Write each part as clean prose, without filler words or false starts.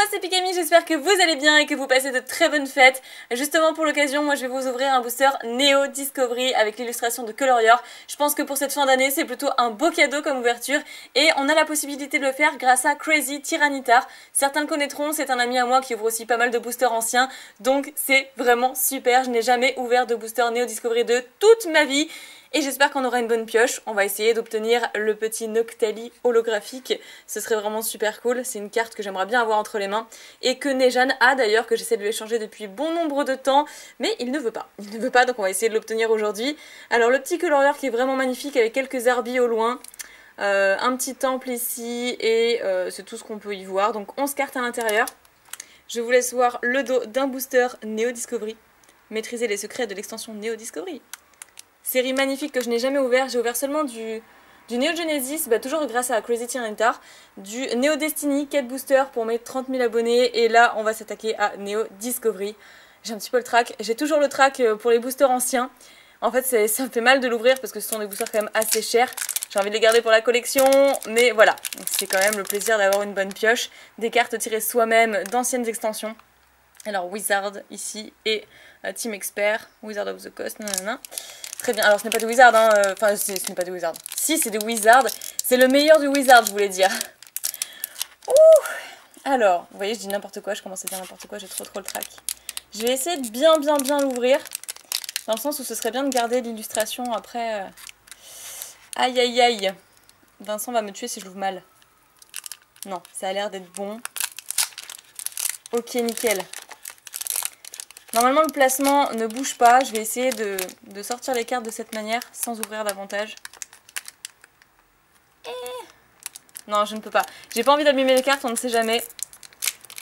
c'est Pikami, j'espère que vous allez bien et que vous passez de très bonnes fêtes. Justement pour l'occasion, moi je vais vous ouvrir un booster Neo Discovery avec l'illustration de Colorior. Je pense que pour cette fin d'année, c'est plutôt un beau cadeau comme ouverture et on a la possibilité de le faire grâce à Crazy Tyranitar. Certains le connaîtront, c'est un ami à moi qui ouvre aussi pas mal de boosters anciens, donc c'est vraiment super. Je n'ai jamais ouvert de booster Neo Discovery de toute ma vie. Et j'espère qu'on aura une bonne pioche. On va essayer d'obtenir le petit Noctali holographique. Ce serait vraiment super cool. C'est une carte que j'aimerais bien avoir entre les mains. Et que Nejan a d'ailleurs, que j'essaie de lui échanger depuis bon nombre de temps. Mais il ne veut pas. Il ne veut pas, donc on va essayer de l'obtenir aujourd'hui. Alors le petit Colorior qui est vraiment magnifique avec quelques arbis au loin. Un petit temple ici et c'est tout ce qu'on peut y voir. Donc 11 cartes à l'intérieur. Je vous laisse voir le dos d'un booster Neo Discovery. Maîtriser les secrets de l'extension Neo Discovery. Série magnifique que je n'ai jamais ouvert, j'ai ouvert seulement du Neo Genesis, toujours grâce à Crazy Tyranitar, du Neo Destiny, 4 boosters pour mes 30 000 abonnés, et là on va s'attaquer à Neo Discovery. J'ai un petit peu le track, j'ai toujours le track pour les boosters anciens. En fait ça me fait mal de l'ouvrir parce que ce sont des boosters quand même assez chers. J'ai envie de les garder pour la collection, mais voilà, c'est quand même le plaisir d'avoir une bonne pioche. Des cartes tirées soi-même d'anciennes extensions. Alors Wizard ici et Team Expert, Wizard of the Coast, nanana. Très bien, alors ce n'est pas du Wizard, hein, enfin ce n'est pas du Wizard. Si, c'est du Wizard, c'est le meilleur du Wizard, je voulais dire. Ouh. Alors, vous voyez, je dis n'importe quoi, je commence à dire n'importe quoi, j'ai trop le trac. Je vais essayer de bien l'ouvrir, dans le sens où ce serait bien de garder l'illustration après. Aïe aïe aïe. Vincent va me tuer si je l'ouvre mal. Non, ça a l'air d'être bon. Ok, nickel. Normalement le placement ne bouge pas, je vais essayer de sortir les cartes de cette manière sans ouvrir davantage. Non, je ne peux pas. J'ai pas envie d'abîmer les cartes, on ne sait jamais.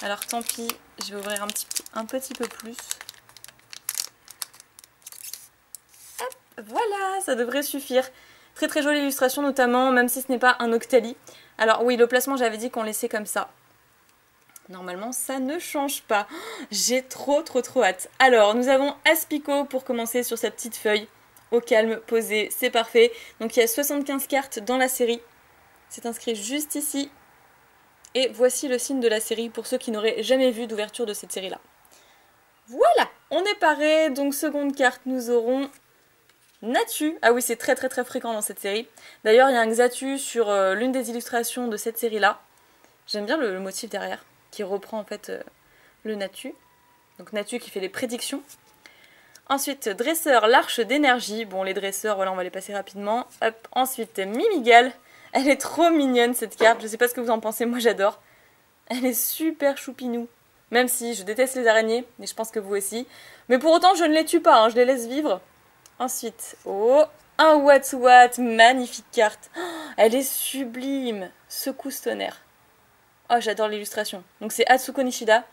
Alors tant pis, je vais ouvrir un petit peu plus. Hop, voilà, ça devrait suffire. Très jolie illustration notamment, même si ce n'est pas un Octali. Alors oui, le placement j'avais dit qu'on laissait comme ça. Normalement, ça ne change pas. J'ai trop hâte. Alors, nous avons Aspico pour commencer sur sa petite feuille. Au calme, posé, c'est parfait. Donc, il y a 75 cartes dans la série. C'est inscrit juste ici. Et voici le signe de la série pour ceux qui n'auraient jamais vu d'ouverture de cette série-là. Voilà, on est paré. Donc, seconde carte, nous aurons Natu. Ah oui, c'est très fréquent dans cette série. D'ailleurs, il y a un Xatu sur l'une des illustrations de cette série-là. J'aime bien le motif derrière, qui reprend en fait le Natu. Donc Natu qui fait les prédictions. Ensuite, Dresseur, l'Arche d'énergie. Bon, les dresseurs, voilà, on va les passer rapidement. Hop. Ensuite, Mimigal. Elle est trop mignonne cette carte. Je sais pas ce que vous en pensez, moi j'adore. Elle est super choupinou. Même si je déteste les araignées, mais je pense que vous aussi. Mais pour autant, je ne les tue pas, hein, je les laisse vivre. Ensuite, oh, un What, magnifique carte. Oh, elle est sublime. Secousse tonnerre. Oh, j'adore l'illustration. Donc c'est Atsuko Nishida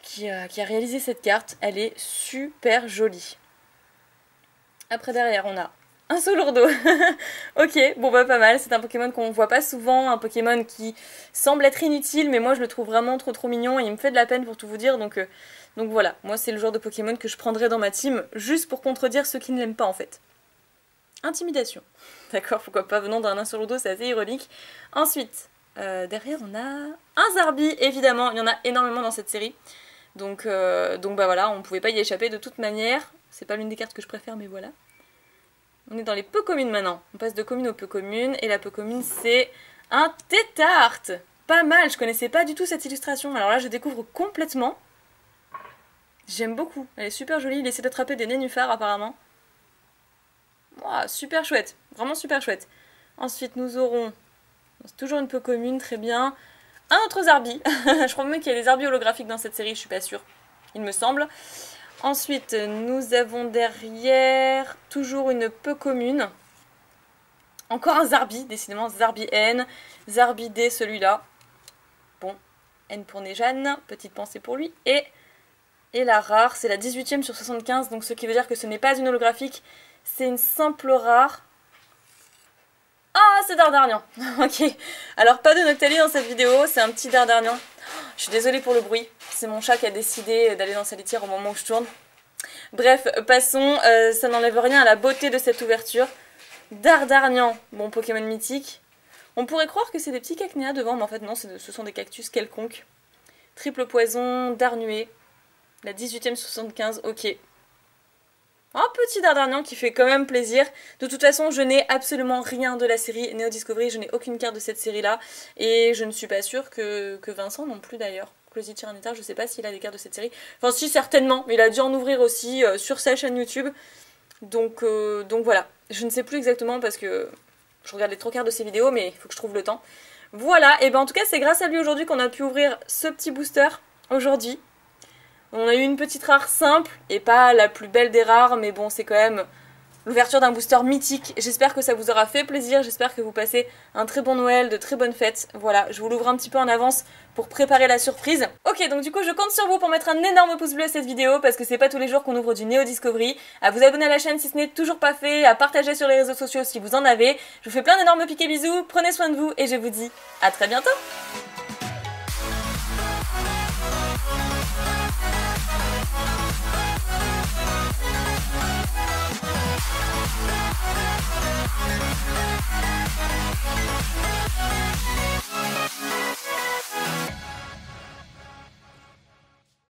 qui a réalisé cette carte. Elle est super jolie. Après derrière, on a un Solourdo. Ok, bon pas mal. C'est un Pokémon qu'on voit pas souvent. Un Pokémon qui semble être inutile, mais moi je le trouve vraiment trop mignon. Et il me fait de la peine pour tout vous dire. Donc voilà, moi c'est le genre de Pokémon que je prendrais dans ma team, juste pour contredire ceux qui ne l'aiment pas en fait. Intimidation. D'accord, pourquoi pas, venant d'un Solourdo, c'est assez ironique. Ensuite... derrière on a un Zarbi, évidemment, il y en a énormément dans cette série. Donc voilà, on ne pouvait pas y échapper de toute manière. C'est pas l'une des cartes que je préfère, mais voilà. On est dans les peu communes maintenant. On passe de commune aux peu communes, et la peu commune c'est un Tétart. Pas mal, je connaissais pas du tout cette illustration. Alors là je découvre complètement. J'aime beaucoup, elle est super jolie, il essaie d'attraper des nénuphars apparemment. Wow, super chouette, vraiment super chouette. Ensuite nous aurons... C'est toujours une peu commune, très bien. Un autre Zarbi. Je crois même qu'il y a des Zarbis holographiques dans cette série, je suis pas sûre. Il me semble. Ensuite, nous avons derrière toujours une peu commune. Encore un Zarbi, décidément. Zarbi N. Zarbi D, celui-là. Bon, N pour Nejan. Petite pensée pour lui. Et la rare, c'est la 18e sur 75. Donc ce qui veut dire que ce n'est pas une holographique. C'est une simple rare. Ah, c'est Dardarnian. Ok. Alors, pas de Noctali dans cette vidéo, c'est un petit Dardarnian. Je suis désolée pour le bruit. C'est mon chat qui a décidé d'aller dans sa litière au moment où je tourne. Bref, passons. Ça n'enlève rien à la beauté de cette ouverture. Dardarnian, bon Pokémon mythique. On pourrait croire que c'est des petits cacnéas devant, mais en fait non, ce sont des cactus quelconques. Triple poison, Darnué. La 18ème 75, ok. Un petit Dardarnian qui fait quand même plaisir. De toute façon, je n'ai absolument rien de la série Neo Discovery. Je n'ai aucune carte de cette série-là. Et je ne suis pas sûre que Vincent non plus d'ailleurs. Closy Tyranitar, je sais pas s'il a des cartes de cette série. Enfin si, certainement. Mais il a dû en ouvrir aussi sur sa chaîne YouTube. Donc voilà. Je ne sais plus exactement parce que je regarde les 3 quarts de ses vidéos, mais il faut que je trouve le temps. Voilà, et ben en tout cas c'est grâce à lui aujourd'hui qu'on a pu ouvrir ce petit booster aujourd'hui. On a eu une petite rare simple, et pas la plus belle des rares, mais bon c'est quand même l'ouverture d'un booster mythique. J'espère que ça vous aura fait plaisir, j'espère que vous passez un très bon Noël, de très bonnes fêtes. Voilà, je vous l'ouvre un petit peu en avance pour préparer la surprise. Ok, donc du coup je compte sur vous pour mettre un énorme pouce bleu à cette vidéo, parce que c'est pas tous les jours qu'on ouvre du Neo Discovery, à vous abonner à la chaîne si ce n'est toujours pas fait, à partager sur les réseaux sociaux si vous en avez. Je vous fais plein d'énormes piquets bisous, prenez soin de vous, et je vous dis à très bientôt.